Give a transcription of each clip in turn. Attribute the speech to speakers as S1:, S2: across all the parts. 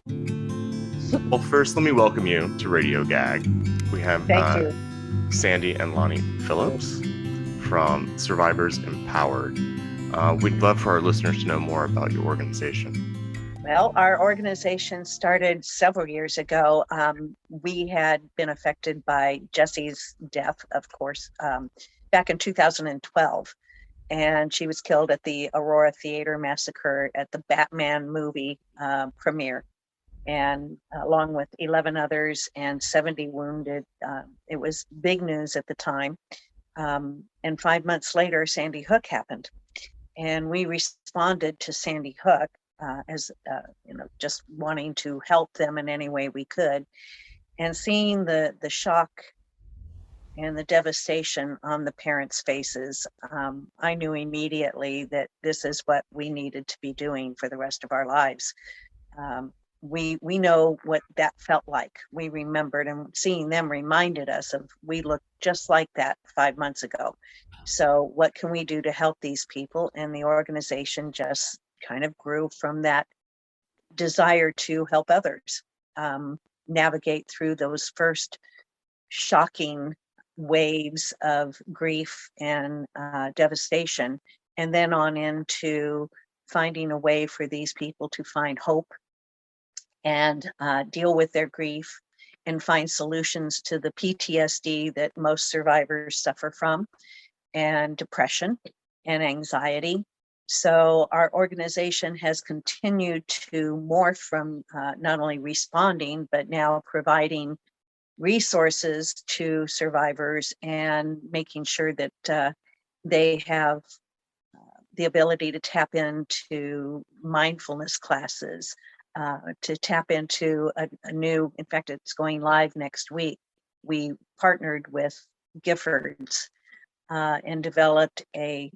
S1: Well, first, let me welcome you to Radio Gag. We have
S2: Thank you.
S1: Sandy and Lonnie Phillips from Survivors Empowered. We'd love for our listeners to know more about your organization.
S2: Well, our organization started several years ago. We had been affected by Jesse's death, of course, back in 2012. And she was killed at the Aurora Theater massacre at the Batman movie premiere. And along with 11 others and 70 wounded. It was big news at the time. And 5 months later, Sandy Hook happened. And we responded to Sandy Hook as just wanting to help them in any way we could. And seeing the shock and the devastation on the parents' faces, I knew immediately that this is what we needed to be doing for the rest of our lives. We know what that felt like. We remembered, and seeing them reminded us of we looked just like that 5 months ago. So what can we do to help these people? And the organization just kind of grew from that desire to help others navigate through those first shocking waves of grief and devastation, and then on into finding a way for these people to find hope and deal with their grief and find solutions to the PTSD that most survivors suffer from, and depression and anxiety. So our organization has continued to morph from not only responding, but now providing resources to survivors and making sure that they have the ability to tap into mindfulness classes, to tap into a new, in fact, it's going live next week. We partnered with Giffords and developed a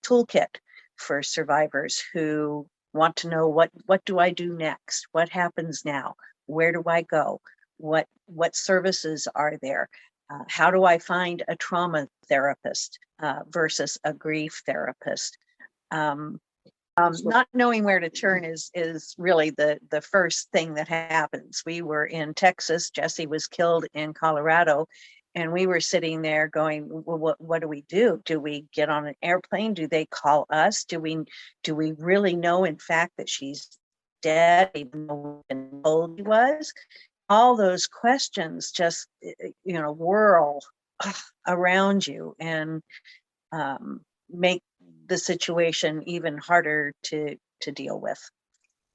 S2: toolkit for survivors who want to know what do I do next? What happens now? Where do I go? What services are there? How do I find a trauma therapist versus a grief therapist? Not knowing where to turn is really the first thing that happens. We were in Texas. Jesse was killed in Colorado. And we were sitting there going, well, what do we do? Do we get on an airplane? Do they call us? Do we really know, in fact, that she's dead, even though we've been told she was? All those questions just, whirl around you and make the situation even harder to deal with.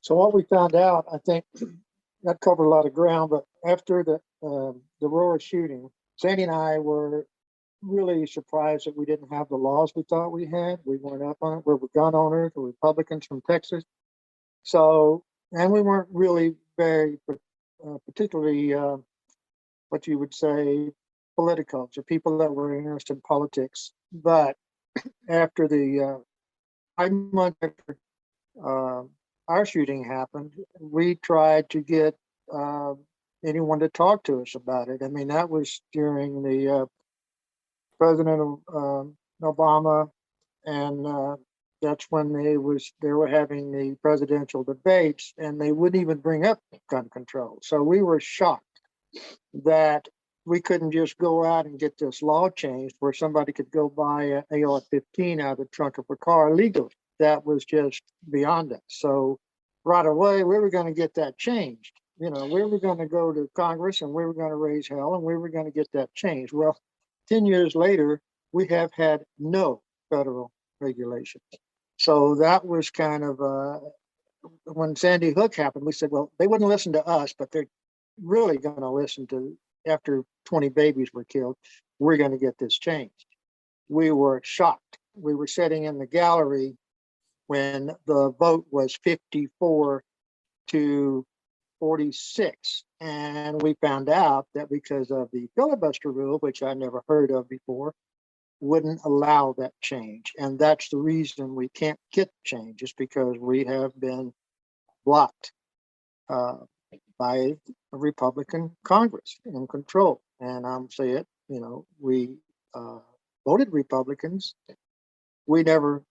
S3: So what we found out, I think that covered a lot of ground, but after the Aurora shooting, Sandy and I were really surprised that we didn't have the laws we thought we had. We weren't up on it. We were gun owners, we were Republicans from Texas. So, and we weren't really very particularly what you would say politicals, or people that were interested in politics. But after the 5 months after our shooting happened, we tried to get anyone to talk to us about it. I mean, that was during the President Obama, and that's when they were having the presidential debates, and they wouldn't even bring up gun control. So we were shocked that we couldn't just go out and get this law changed where somebody could go buy an AR-15 out of the trunk of a car legally. That was just beyond us. So right away, we were going to get that changed. We were going to go to Congress and we were going to raise hell and we were going to get that changed. Well, 10 years later, we have had no federal regulations. So that was kind of, when Sandy Hook happened, we said, well, they wouldn't listen to us, but they're really going to listen to, after 20 babies were killed, we're going to get this changed. We were shocked. We were sitting in the gallery when the vote was 54 to 46. And we found out that because of the filibuster rule, which I never heard of before, wouldn't allow that change. And that's the reason we can't get change, is because we have been blocked by a Republican Congress in control. And I'm saying, we voted Republicans. We
S2: don't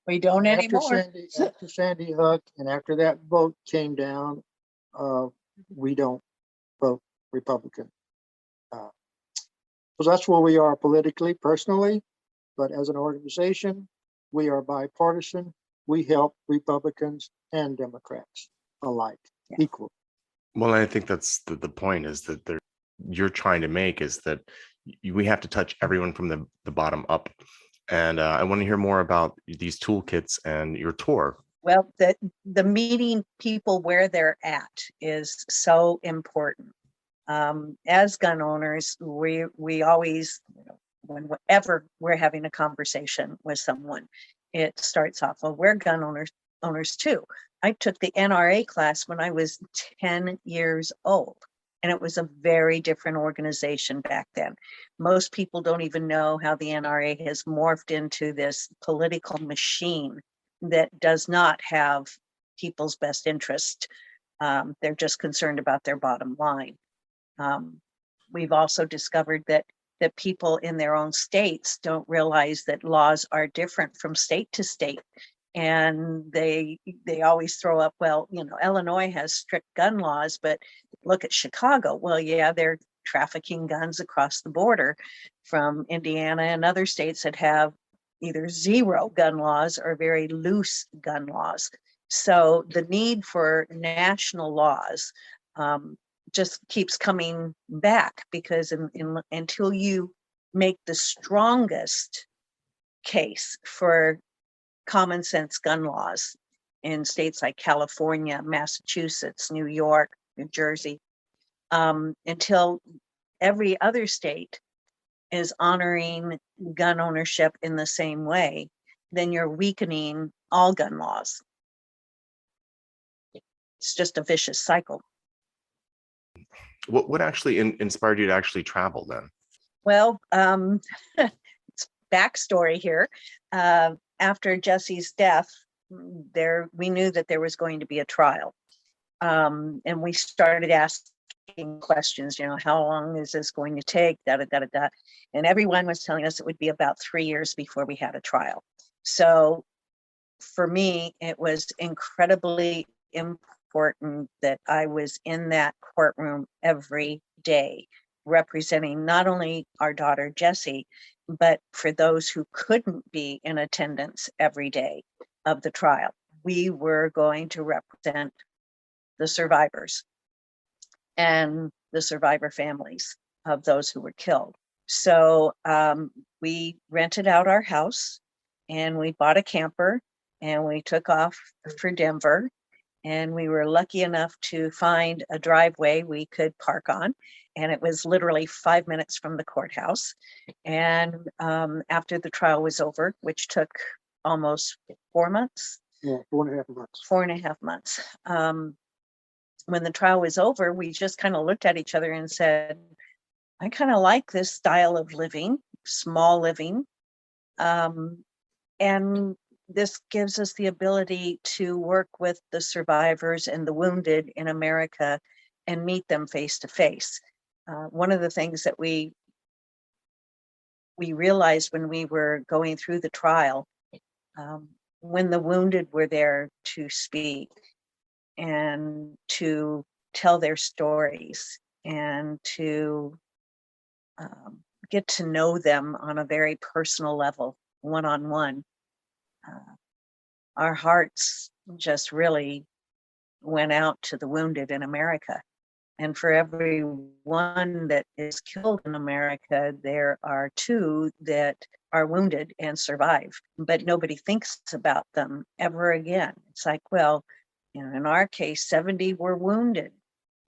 S2: anymore.
S3: After Sandy Hook, and after that vote came down, we don't vote Republican. So that's where we are politically, personally, but as an organization, we are bipartisan. We help Republicans and Democrats alike, equal.
S1: Well, I think that's the point is that you're trying to make is that we have to touch everyone from the bottom up. And I want to hear more about these toolkits and your tour.
S2: Well, the meeting people where they're at is so important. As gun owners, we always, whenever we're having a conversation with someone, it starts off, well, we're gun owners too. I took the NRA class when I was 10 years old, and it was a very different organization back then. Most people don't even know how the NRA has morphed into this political machine that does not have people's best interest. They're just concerned about their bottom line. We've also discovered that people in their own states don't realize that laws are different from state to state. And they always throw up, well, Illinois has strict gun laws, but look at Chicago. Well, yeah, they're trafficking guns across the border from Indiana and other states that have either zero gun laws or very loose gun laws. So the need for national laws just keeps coming back, because until you make the strongest case for common sense gun laws in states like California, Massachusetts, New York, New Jersey, until every other state is honoring gun ownership in the same way, then you're weakening all gun laws. It's just a vicious cycle.
S1: What actually inspired you to actually travel then?
S2: Well, it's backstory here. After Jesse's death, we knew that there was going to be a trial. And we started asking questions, how long is this going to take? And everyone was telling us it would be about 3 years before we had a trial. So for me, it was incredibly important that I was in that courtroom every day, representing not only our daughter Jessie, but for those who couldn't be in attendance every day of the trial. We were going to represent the survivors and the survivor families of those who were killed. So we rented out our house and we bought a camper and we took off for Denver. And we were lucky enough to find a driveway we could park on. And it was literally 5 minutes from the courthouse. And after the trial was over, which took almost 4 months.
S3: Yeah, 4.5 months.
S2: 4.5 months. When the trial was over, we just kind of looked at each other and said, I kind of like this style of living, small living. And this gives us the ability to work with the survivors and the wounded in America and meet them face to face. One of the things that we realized when we were going through the trial, when the wounded were there to speak and to tell their stories and to get to know them on a very personal level, one-on-one, our hearts just really went out to the wounded in America. And for every one that is killed in America, there are 2 that are wounded and survive, but nobody thinks about them ever again. It's like, well, in our case, 70 were wounded.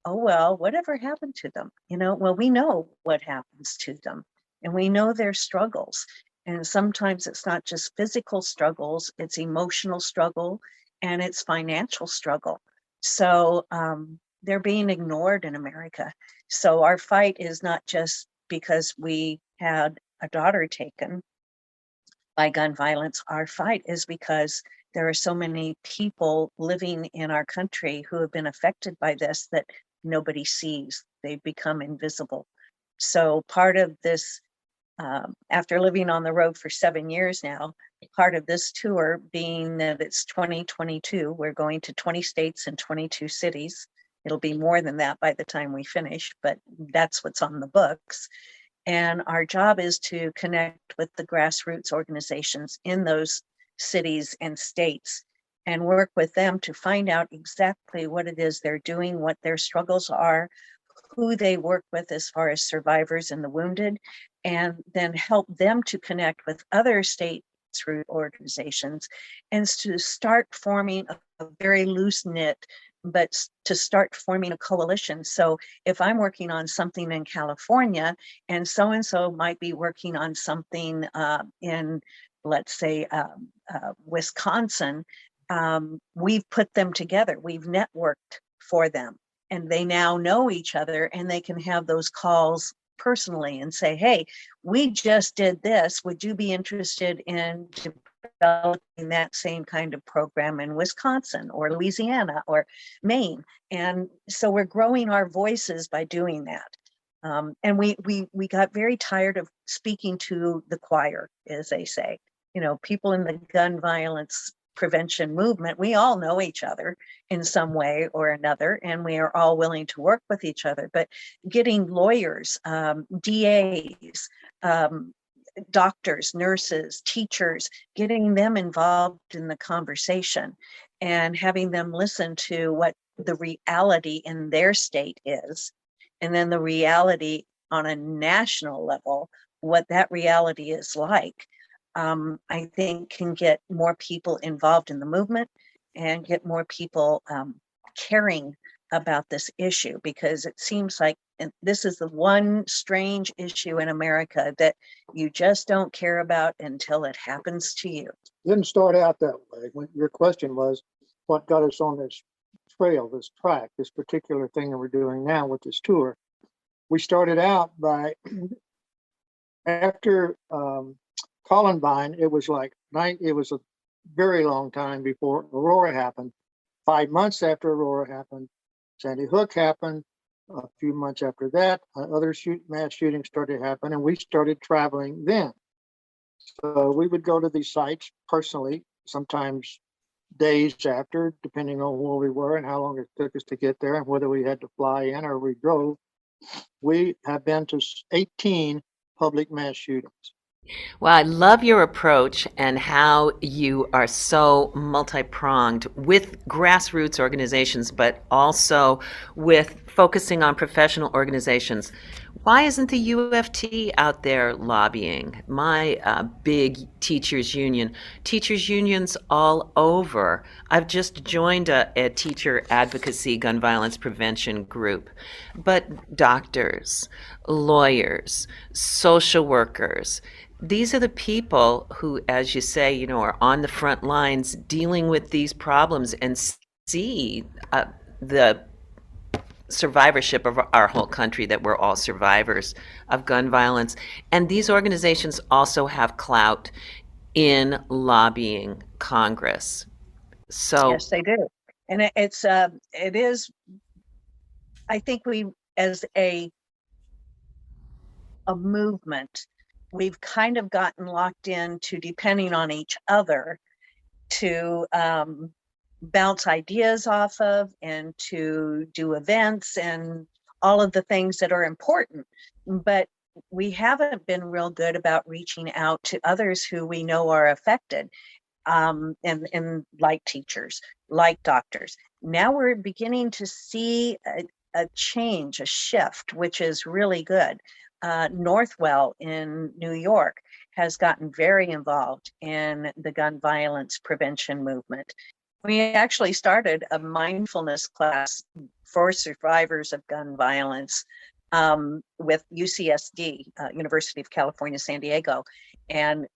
S2: Oh, well, whatever happened to them? Well, we know what happens to them and we know their struggles. And sometimes it's not just physical struggles, it's emotional struggle and it's financial struggle. So they're being ignored in America. So our fight is not just because we had a daughter taken by gun violence. Our fight is because there are so many people living in our country who have been affected by this that nobody sees. They've become invisible. So part of this, after living on the road for 7 years now, part of this tour being that it's 2022, we're going to 20 states and 22 cities. It'll be more than that by the time we finish, but that's what's on the books. And our job is to connect with the grassroots organizations in those cities and states and work with them to find out exactly what it is they're doing, what their struggles are, who they work with as far as survivors and the wounded, and then help them to connect with other state organizations and to start forming a very loose knit, but to start forming a coalition. So if I'm working on something in California and so might be working on something in, let's say, Wisconsin, we've put them together, we've networked for them, and they now know each other and they can have those calls personally and say, hey, we just did this. Would you be interested in developing that same kind of program in Wisconsin or Louisiana or Maine? And so we're growing our voices by doing that. And we got very tired of speaking to the choir, as they say. You know, people in the gun violence prevention movement, we all know each other in some way or another, and we are all willing to work with each other. But getting lawyers, DAs, doctors, nurses, teachers, getting them involved in the conversation and having them listen to what the reality in their state is, and then the reality on a national level, what that reality is like, I think can get more people involved in the movement and get more people caring about this issue, because it seems like this is the one strange issue in America that you just don't care about until it happens to you.
S3: Didn't start out that way. When your question was, what got us on this trail, this track, this particular thing that we're doing now with this tour? We started out by after Columbine, it was a very long time before Aurora happened. 5 months after Aurora happened, Sandy Hook happened. A few months after that, other mass shootings started happening, and we started traveling then. So we would go to these sites personally, sometimes days after, depending on where we were and how long it took us to get there and whether we had to fly in or we drove. We have been to 18 public mass shootings.
S4: Well, I love your approach and how you are so multi-pronged with grassroots organizations, but also with focusing on professional organizations. Why isn't the UFT out there lobbying? My big teachers unions all over. I've just joined a teacher advocacy gun violence prevention group. But doctors, lawyers, social workers, these are the people who, as you say, you know, are on the front lines dealing with these problems and see the survivorship of our whole country, that we're all survivors of gun violence. And these organizations also have clout in lobbying Congress. So
S2: yes, they do. And it is, I think we, as a movement, we've kind of gotten locked into depending on each other to bounce ideas off of and to do events and all of the things that are important. But we haven't been real good about reaching out to others who we know are affected, and like teachers, like doctors. Now we're beginning to see a change, a shift, which is really good. Northwell in New York has gotten very involved in the gun violence prevention movement. We actually started a mindfulness class for survivors of gun violence with UCSD, University of California, San Diego. And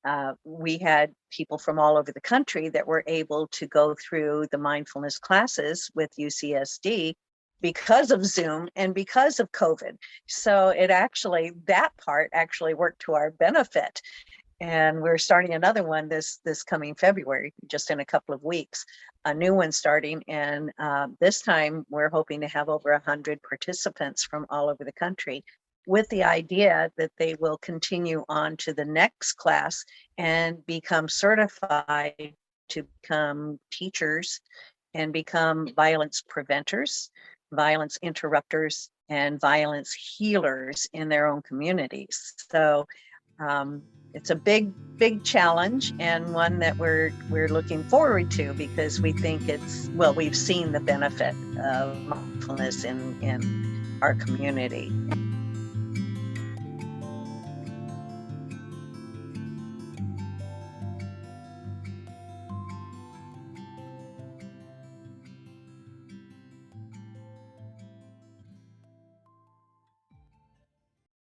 S2: we had people from all over the country that were able to go through the mindfulness classes with UCSD because of Zoom and because of COVID. So that part actually worked to our benefit. And we're starting another one this coming February, just in a couple of weeks, a new one starting. And this time we're hoping to have over 100 participants from all over the country, with the idea that they will continue on to the next class and become certified to become teachers and become violence preventers, violence interrupters and violence healers in their own communities. So it's a big challenge, and one that we're looking forward to, because we think we've seen the benefit of mindfulness in our community.